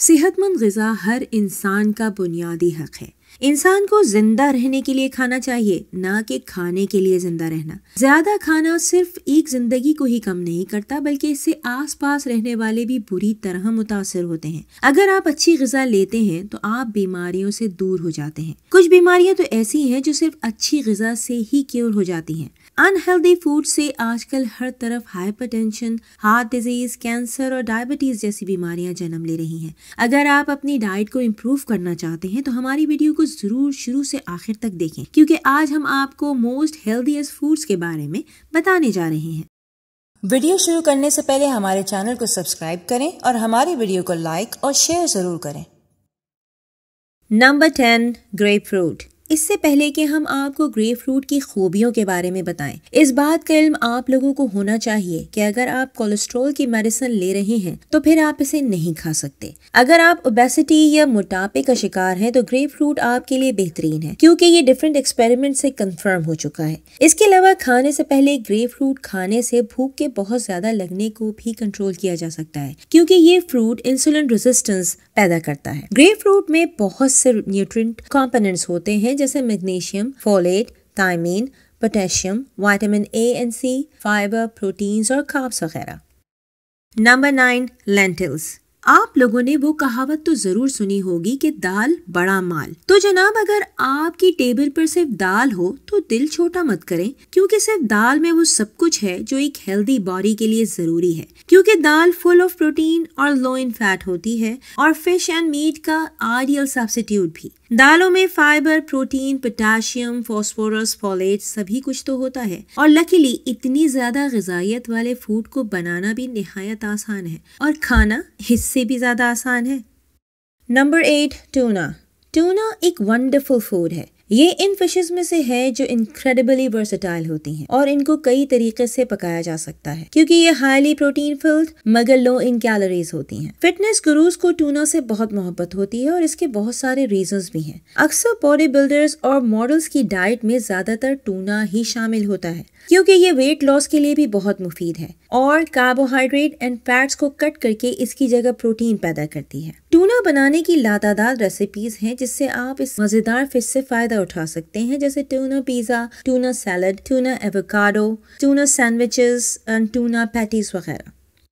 सेहतमंद ग़िज़ा हर इंसान का बुनियादी हक है। इंसान को जिंदा रहने के लिए खाना चाहिए, ना कि खाने के लिए जिंदा रहना। ज्यादा खाना सिर्फ एक जिंदगी को ही कम नहीं करता, बल्कि इससे आसपास रहने वाले भी बुरी तरह मुतासर होते हैं। अगर आप अच्छी ग़िज़ा लेते हैं तो आप बीमारियों से दूर हो जाते हैं। कुछ बीमारियां तो ऐसी हैं जो सिर्फ अच्छी ग़िज़ा से ही क्योर हो जाती हैं। अनहेल्दी फूड से आजकल हर तरफ हाइपरटेंशन, हार्ट डिजीज, कैंसर और डायबिटीज जैसी बीमारियां जन्म ले रही हैं। अगर आप अपनी डाइट को इम्प्रूव करना चाहते हैं तो हमारी वीडियो को जरूर शुरू से आखिर तक देखें, क्योंकि आज हम आपको मोस्ट हेल्दीएस्ट फूड्स के बारे में बताने जा रहे हैं। वीडियो शुरू करने से पहले हमारे चैनल को सब्सक्राइब करें और हमारी वीडियो को लाइक और शेयर जरूर करें। Number 10, grep fruit. इससे पहले कि हम आपको ग्रेप फ्रूट की खूबियों के बारे में बताएं, इस बात का इल्म आप लोगों को होना चाहिए कि अगर आप कोलेस्ट्रॉल की मेडिसिन ले रहे हैं तो फिर आप इसे नहीं खा सकते। अगर आप ओबेसिटी या मोटापे का शिकार हैं तो ग्रेप फ्रूट आपके लिए बेहतरीन है, क्योंकि ये डिफरेंट एक्सपेरिमेंट से कंफर्म हो चुका है। इसके अलावा खाने से पहले ग्रेप फ्रूट खाने से भूख के बहुत ज्यादा लगने को भी कंट्रोल किया जा सकता है, क्योंकि ये फ्रूट इंसुलिन रेजिस्टेंस पैदा करता है। ग्रेप फ्रूट में बहुत से न्यूट्रिएंट कंपोनेंट्स होते हैं, जैसे magnesium, folate, thiamine, potassium, vitamin A and C, fibre, proteins और कार्ब्स वगैरह। Number 9, lentils. आप लोगों ने वो कहावत तो जरूर सुनी होगी कि दाल बड़ा माल। तो जनाब, अगर आपकी टेबल पर सिर्फ दाल हो तो दिल छोटा मत करें, क्योंकि सिर्फ दाल में वो सब कुछ है जो एक हेल्दी बॉडी के लिए जरूरी है। क्योंकि दाल फुल ऑफ प्रोटीन और लो इन फैट होती है, और फिश एंड मीट का आइडियल सब्स्टिट्यूट भी। दालों में fibre, protein, potassium, phosphorus, folate सभी कुछ तो होता है, और लकीली इतनी ज्यादा ग़िज़ाइयत वाले फूड को बनाना भी निहायत आसान है और खाना इससे भी ज्यादा आसान है। Number 8, tuna. टूना एक वंडरफुल फूड है। ये इन फिशेस में से है जो इनक्रेडिबली वर्सेटाइल होती हैं, और इनको कई तरीके से पकाया जा सकता है, क्योंकि ये हाईली प्रोटीन फिल्ड मगर लो इन कैलोरीज होती हैं। फिटनेस गुरुज को टूना से बहुत मोहब्बत होती है, और इसके बहुत सारे रीजंस भी हैं। अक्सर बॉडी बिल्डर्स और मॉडल्स की डाइट में ज्यादातर टूना ही शामिल होता है, क्योंकि ये वेट लॉस के लिए भी बहुत मुफीद है और कार्बोहाइड्रेट एंड फैट्स को कट करके इसकी जगह प्रोटीन पैदा करती है। टूना बनाने की लातादाद रेसिपीज हैं, जिससे आप इस मजेदार फिश से फायदा उठा सकते हैं, जैसे tuna pizza, tuna salad, tuna avocado, tuna sandwiches and tuna patties वगैरह।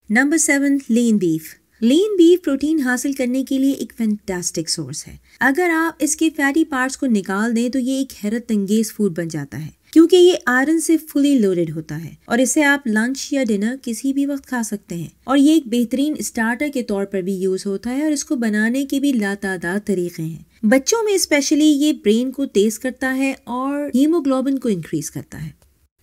नंबर 7, लीन बीफ। लीन बीफ प्रोटीन हासिल करने के लिए एक फैंटास्टिक सोर्स है। अगर आप इसके फैटी पार्ट्स को निकाल दें तो ये एक हैरत अंगेज फूड बन जाता है, क्योंकि ये आयरन से फुली लोडेड होता है, और इसे आप लंच या डिनर किसी भी वक्त खा सकते हैं। और ये एक बेहतरीन स्टार्टर के तौर पर भी यूज होता है, और इसको बनाने के भी लातादाद तरीके हैं। बच्चों में स्पेशली ये ब्रेन को तेज करता है और हीमोग्लोबिन को इंक्रीज करता है।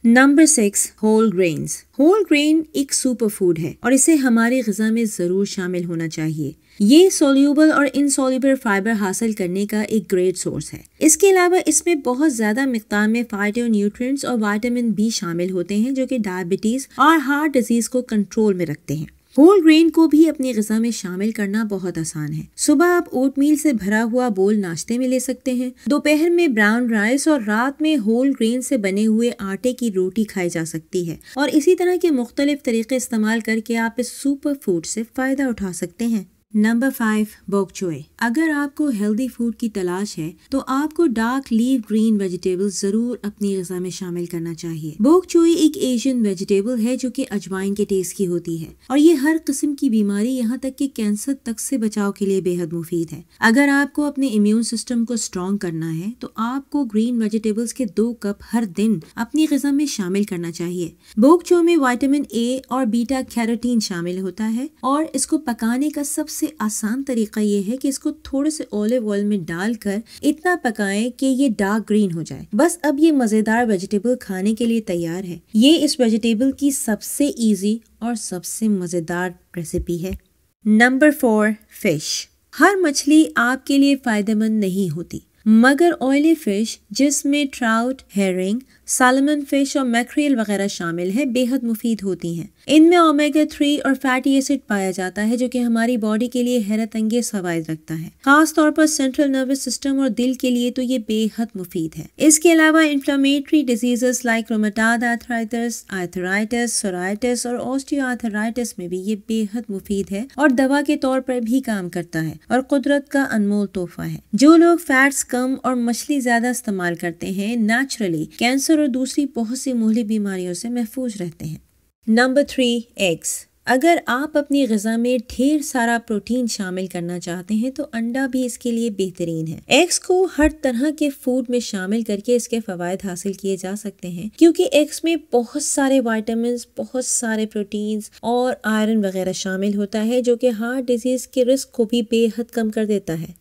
Number 6, whole grains. Whole grain एक सुपर फूड है, और इसे हमारी ग़िज़ा में जरूर शामिल होना चाहिए। ये सोल्यूबल और इनसोल्यूबल फाइबर हासिल करने का एक ग्रेट सोर्स है। इसके अलावा इसमें बहुत ज्यादा मिक़दार में फाइटोन्यूट्रिएंट्स और विटामिन बी शामिल होते हैं, जो कि डायबिटीज और हार्ट डिजीज को कंट्रोल में रखते हैं। होल ग्रेन को भी अपनी ग़िज़ा में शामिल करना बहुत आसान है। सुबह आप ओटमील से भरा हुआ बोल नाश्ते में ले सकते हैं, दोपहर में ब्राउन राइस, और रात में होल ग्रेन से बने हुए आटे की रोटी खाई जा सकती है। और इसी तरह के मुख्तलिफ तरीके इस्तेमाल करके आप इस सुपर फूड से फायदा उठा सकते हैं। नंबर 5, बोक चोय। अगर आपको हेल्दी फूड की तलाश है तो आपको डार्क लीफ ग्रीन वेजिटेबल्स जरूर अपनी ग़िज़ा में शामिल करना चाहिए। बोक चोय एक एशियन वेजिटेबल है जो कि अजवाइन के टेस्ट की होती है, और ये हर किस्म की बीमारी यहाँ तक कि कैंसर तक से बचाव के लिए बेहद मुफीद है। अगर आपको अपने इम्यून सिस्टम को स्ट्रॉन्ग करना है तो आपको ग्रीन वेजिटेबल्स के 2 कप हर दिन अपनी ग़िज़ा में शामिल करना चाहिए। बोक चोय में विटामिन ए और बीटा कैरोटीन शामिल होता है, और इसको पकाने का सबसे आसान तरीका ये है कि इसको थोड़े से ऑलिव ऑयल में डालकर इतना पकाएं कि ये डार्क ग्रीन हो जाए। बस अब ये मजेदार वेजिटेबल खाने के लिए तैयार है। ये इस वेजिटेबल की सबसे इजी और सबसे मजेदार रेसिपी है। Number 4, fish. हर मछली आपके लिए फायदेमंद नहीं होती। मगर ऑयली फिश जिसमें ट्राउट, हेरिंग, सालमन फिश और मैक्रेल वगैरह शामिल है बेहद मुफीद होती हैं। इनमें ओमेगा 3 और फैटी एसिड पाया जाता है जो कि हमारी बॉडी के लिए हैरत अंगेज फवायद रखता है। खास तौर पर सेंट्रल नर्वस सिस्टम और दिल के लिए तो ये बेहद मुफीद है। इसके अलावा inflammatory diseases like rheumatoid arthritis, psoriasis और ऑस्टियोआर्थराइटिस में भी ये बेहद मुफीद है और दवा के तौर पर भी काम करता है और कुदरत का अनमोल तोहफा है। जो लोग फैट्स कम और मछली ज्यादा इस्तेमाल करते हैं नेचुरली कैंसर और दूसरी बहुत सी मुहल्ली बीमारियों से महफूज रहते हैं। Number 3, eggs. अगर आप अपनी ग़िज़ा में ढेर सारा प्रोटीन शामिल करना चाहते हैं तो अंडा भी इसके लिए बेहतरीन है। एग्स को हर तरह के फूड में शामिल करके इसके फ़वाइद हासिल किए जा सकते हैं क्योंकि एग्स में बहुत सारे विटामिन्स, बहुत सारे प्रोटीन्स और आयरन वगैरह शामिल होता है जो कि हार्ट डिजीज़ के रिस्क को भी बेहद कम कर देता है।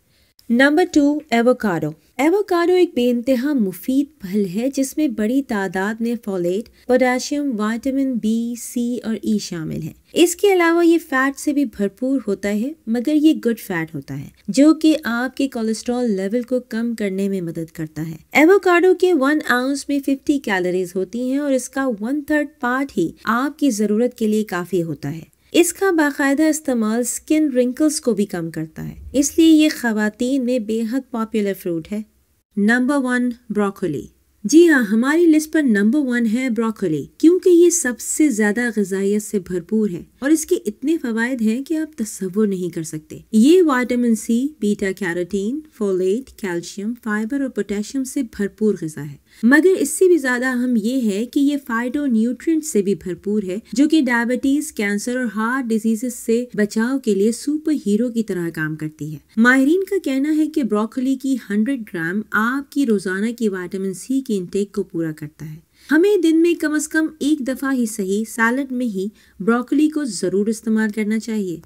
Number 2, avocado. एवोकाडो एक बेइंतहा मुफीद फल है जिसमें बड़ी तादाद में फोलेट, पोटेशियम, विटामिन बी, सी और ई शामिल है। इसके अलावा ये फैट से भी भरपूर होता है मगर ये गुड फैट होता है जो कि आपके कोलेस्ट्रॉल लेवल को कम करने में मदद करता है। एवोकाडो के 1 आउंस में 50 कैलोरीज होती हैं और इसका 1/3 पार्ट ही आपकी ज़रूरत के लिए काफ़ी होता है। इसका बाकायदा इस्तेमाल स्किन रिंकल्स को भी कम करता है, इसलिए ये ख़वातीन में बेहद पॉपुलर फ्रूट है। Number 1, broccoli. जी हाँ, हमारी लिस्ट पर नंबर 1 है ब्रोकोली क्योंकि ये सबसे ज्यादा ग़िज़ाइयत से भरपूर है और इसके इतने फवायद हैं कि आप तसव्वुर नहीं कर सकते। ये vitamin C, beta carotene, folate, calcium, fibre और पोटेशियम से भरपूर ग़िज़ा है। मगर इससे भी ज्यादा अहम ये है कि ये फाइटो न्यूट्रिएंट्स से भी भरपूर है जो कि डायबिटीज, कैंसर और हार्ट डिजीजेस से बचाव के लिए सुपर हीरो की तरह काम करती है। माहिरीन का कहना है कि ब्रोकोली की 100 ग्राम आपकी रोजाना की विटामिन सी की इंटेक को पूरा करता है। हमें दिन में कम से कम एक दफा ही सही सैलड में ही ब्रोकोली को जरूर इस्तेमाल करना चाहिए।